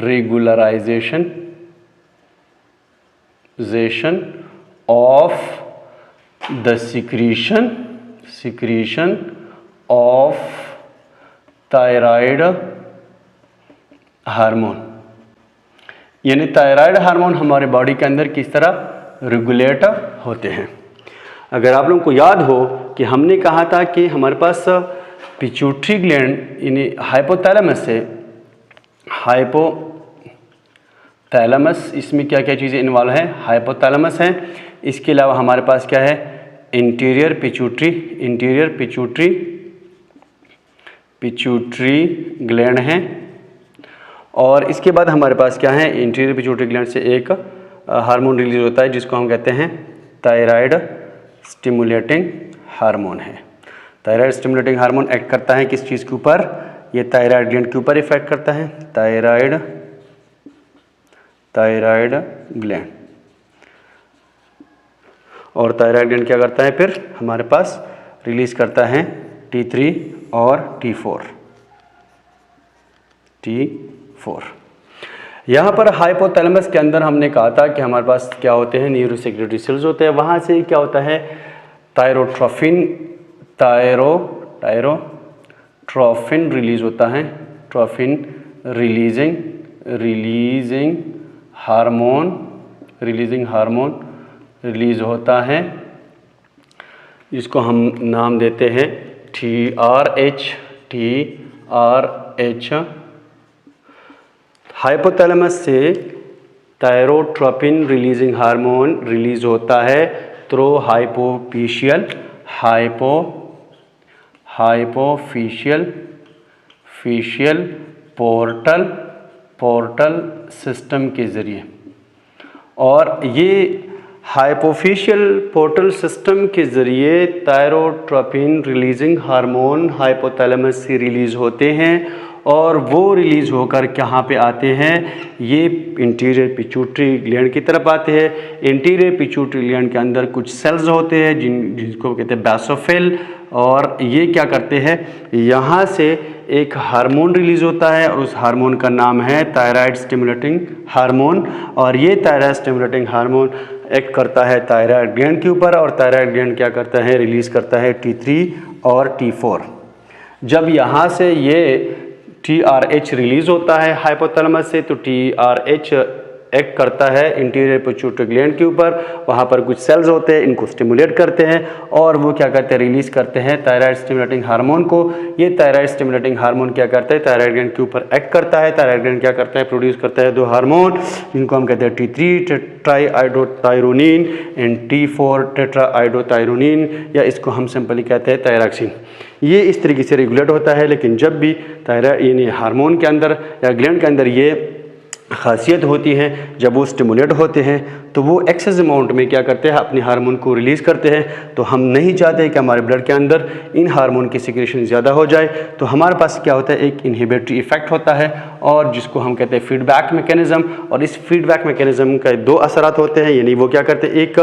regularization of the secretion of thyroid hormone. यानी thyroid hormone हमारे body के अंदर किस तरह रेगुलेट होते हैं। अगर आप लोगों को याद हो कि हमने कहा था कि हमारे पास पिट्यूटरी ग्लैंड यानी हाइपोथैलेमस है, हाइपोथैलेमस इसमें क्या क्या चीज़ें इन्वॉल्व हैं, हाइपोथैलेमस है, इसके अलावा हमारे पास क्या है इंटीरियर पिट्यूटरी ग्लैंड है, और इसके बाद हमारे पास क्या है इंटीरियर पिट्यूटरी ग्लैंड से एक हार्मोन रिलीज होता है जिसको हम कहते हैं थायराइड स्टिमुलेटिंग हार्मोन है। थायराइड स्टिमुलेटिंग हार्मोन एक्ट करता है किस चीज़ के ऊपर, ये थायराइड ग्लैंड के ऊपर इफेक्ट करता है, थायराइड ग्लैंड। और थायराइड ग्लैंड क्या करता है फिर हमारे पास रिलीज करता है T3 और T4। यहाँ पर हाइपोथैलेमस के अंदर हमने कहा था कि हमारे पास क्या होते हैं न्यूरोसेक्रेटरी सेल्स होते हैं, वहाँ से क्या होता है थायरोट्रोफिन रिलीज होता है, ट्रोफिन रिलीजिंग हार्मोन रिलीज होता है, जिसको हम नाम देते हैं TRH। हाइपोथैलेमस से थायरोट्रोपिन रिलीजिंग हार्मोन रिलीज होता है थ्रू हाइपोफिशियल पोर्टल सिस्टम के ज़रिए। और ये हाइपोफिशियल पोर्टल सिस्टम के ज़रिए थायरोट्रोपिन रिलीजिंग हार्मोन हाइपोथैलेमस से रिलीज़ होते हैं, और वो रिलीज़ होकर कहाँ पे आते हैं, ये इंटीरियर पिट्यूटरी ग्लैंड की तरफ आते हैं। इंटीरियर पिट्यूटरी ग्लैंड के अंदर कुछ सेल्स होते हैं जिनको कहते हैं बेसोफिल, और ये क्या करते हैं यहाँ से एक हार्मोन रिलीज़ होता है और उस हार्मोन का नाम है थायराइड स्टिमुलेटिंग हार्मोन। और ये थायराइड स्टिमुलेटिंग हार्मोन एक्ट करता है थायराइड ग्लैंड के ऊपर, और थायराइड ग्लैंड क्या करता है रिलीज़ करता है T3 और T4। जब यहाँ से ये TRH रिलीज़ होता है हाइपोथैलेमस से, तो TRH एक्ट करता है इंटीरियर पिट्यूटरी ग्लैंड के ऊपर, वहाँ पर कुछ सेल्स होते हैं इनको स्टिमुलेट करते हैं, और वो क्या करते हैं रिलीज़ करते हैं थायराइड स्टिमुलेटिंग हार्मोन को। ये थायराइड स्टिमुलेटिंग हार्मोन क्या करता है थायराइड ग्लैंड के ऊपर एक्ट करता है। थायराइड ग्लैंड क्या करता है प्रोड्यूस करता है दो हार्मोन जिनको हम कहते हैं T3 टेट्राआइडोथायरोनिन एंड T4 टेट्राआइडोथायरोनिन, या इसको हम सिंपली कहते हैं थायरॉक्सिन। ये इस तरीके से रेगुलेट होता है। लेकिन जब भी थायराइड यानी हार्मोन के अंदर या ग्लैंड के अंदर ये खासियत होती है, जब वो स्टिमुलेट होते हैं तो वो एक्सेस अमाउंट में क्या करते हैं अपने हार्मोन को रिलीज़ करते हैं। तो हम नहीं चाहते कि हमारे ब्लड के अंदर इन हार्मोन की सिक्रेशन ज़्यादा हो जाए, तो हमारे पास क्या होता है एक इनहिबिटरी इफेक्ट होता है, और जिसको हम कहते हैं फीडबैक मैकेनिज्म। और इस फीडबैक मैकेनिज्म का दो असरात होते हैं, यानी वो क्या करते हैं एक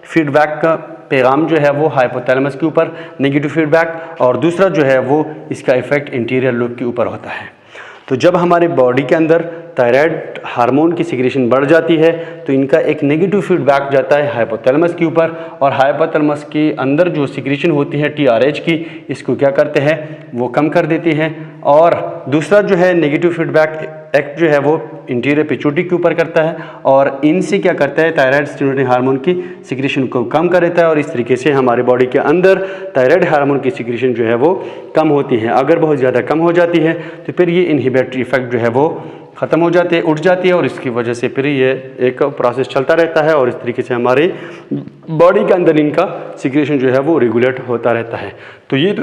फीडबैक का पैगाम जो है वो हाइपोथैलेमस के ऊपर नेगेटिव फीडबैक, और दूसरा जो है वो इसका इफेक्ट इंटीरियर लोब के ऊपर होता है। तो जब हमारे बॉडी के अंदर थायराइड हार्मोन की सिक्रेशन बढ़ जाती है तो इनका एक नेगेटिव फीडबैक जाता है हाइपोथैलेमस के ऊपर, और हाइपोथैलेमस के अंदर जो सिक्रेशन होती है TRH की, इसको क्या करते हैं वो कम कर देती हैं। और दूसरा जो है नेगेटिव फीडबैक एक्ट जो है वो इंटीरियर पिट्यूटरी के ऊपर करता है, और इनसे क्या करता है थायराइड स्टिमुलेटिंग हार्मोन की सिक्रेशन को कम कर देता है, और इस तरीके से हमारे बॉडी के अंदर थायराइड हार्मोन की सिक्रेशन जो है वो कम होती है। अगर बहुत ज़्यादा कम हो जाती है तो फिर ये इनहिबिटरी इफेक्ट जो है वो ख़त्म हो जाते हैं, उठ जाती है, और इसकी वजह से फिर ये एक प्रोसेस चलता रहता है, और इस तरीके से हमारी बॉडी के अंदर इनका सिक्रेशन जो है वो रेगुलेट होता रहता है। तो ये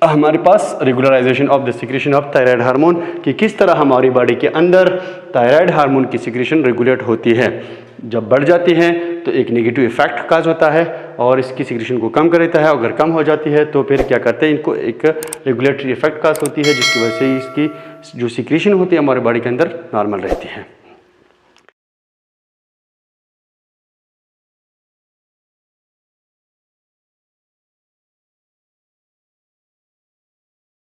हमारे पास regularization of the secretion of thyroid hormone कि किस तरह हमारी बॉडी के अंदर थायराइड हार्मोन की सिक्रेशन रेगुलेट होती है। जब बढ़ जाती है तो एक नेगेटिव इफेक्ट काज होता है और इसकी सिक्रेशन को कम कर देता है, अगर कम हो जाती है तो फिर क्या करते हैं इनको एक रेगुलेटरी इफेक्ट काज होती है, जिसकी वजह से इसकी जो सिक्रेशन होती है हमारे बॉडी के अंदर नॉर्मल रहती है।